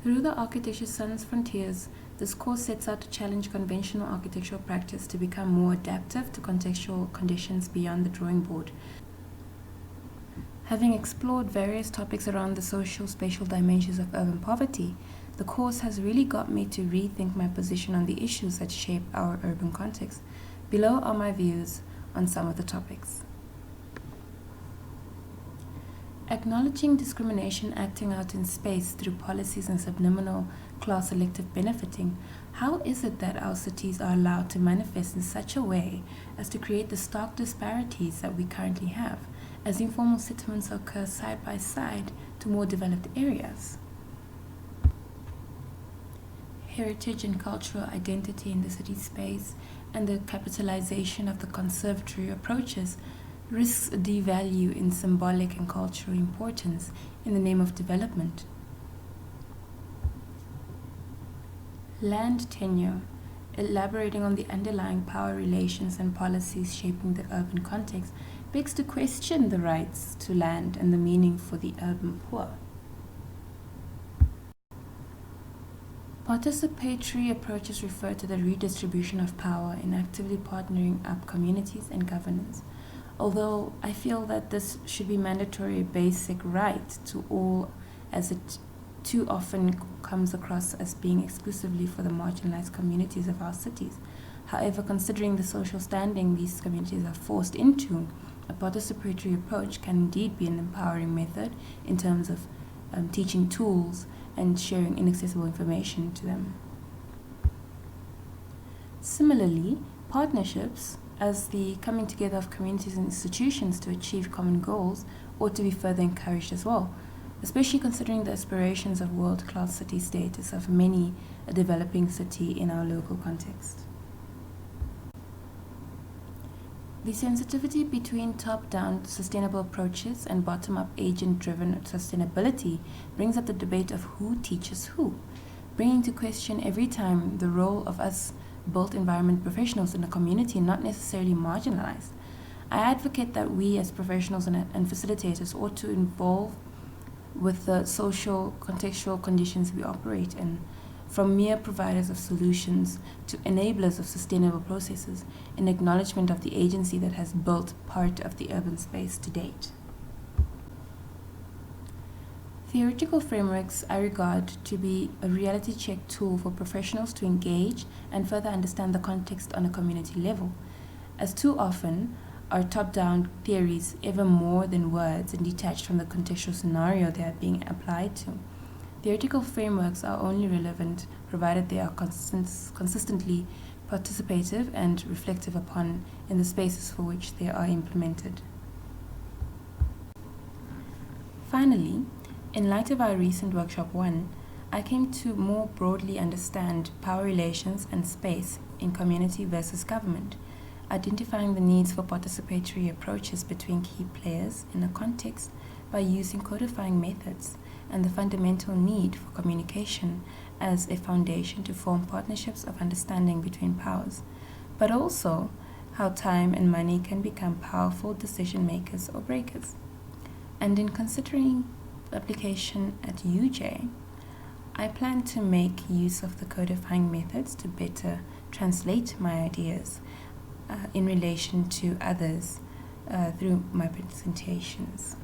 Through the Architecture Sans Frontiers, this course sets out to challenge conventional architectural practice to become more adaptive to contextual conditions beyond the drawing board. Having explored various topics around the social spatial dimensions of urban poverty, the course has really got me to rethink my position on the issues that shape our urban context. Below are my views on some of the topics. Acknowledging discrimination acting out in space through policies and subliminal class selective benefiting, how is it that our cities are allowed to manifest in such a way as to create the stark disparities that we currently have, as informal settlements occur side by side to more developed areas? Heritage and cultural identity in the city space and the capitalization of the conservatory approaches risks a devalue in symbolic and cultural importance in the name of development. Land tenure, elaborating on the underlying power relations and policies shaping the urban context, begs to question the rights to land and the meaning for the urban poor. Participatory approaches refer to the redistribution of power in actively partnering up communities and governance. Although I feel that this should be mandatory basic right to all, as it too often comes across as being exclusively for the marginalized communities of our cities. However, considering the social standing these communities are forced into, a participatory approach can indeed be an empowering method in terms of teaching tools and sharing inaccessible information to them. Similarly, partnerships, as the coming together of communities and institutions to achieve common goals, ought to be further encouraged as well, especially considering the aspirations of world-class city status of many a developing city in our local context. The sensitivity between top-down sustainable approaches and bottom-up agent-driven sustainability brings up the debate of who teaches who, bringing to question every time the role of us built environment professionals in a community not necessarily marginalized. I advocate that we as professionals and facilitators ought to involve with the social contextual conditions we operate in, from mere providers of solutions to enablers of sustainable processes, in acknowledgement of the agency that has built part of the urban space to date. Theoretical frameworks I regard to be a reality check tool for professionals to engage and further understand the context on a community level, as too often are top-down theories ever more than words and detached from the contextual scenario they are being applied to. Theoretical frameworks are only relevant provided they are consistently participative and reflective upon in the spaces for which they are implemented. Finally, in light of our recent Workshop 1, I came to more broadly understand power relations and space in community versus government, identifying the needs for participatory approaches between key players in a context by using codifying methods, and the fundamental need for communication as a foundation to form partnerships of understanding between powers, but also how time and money can become powerful decision makers or breakers. And in considering application at UJ, I plan to make use of the codifying methods to better translate my ideas in relation to others through my presentations.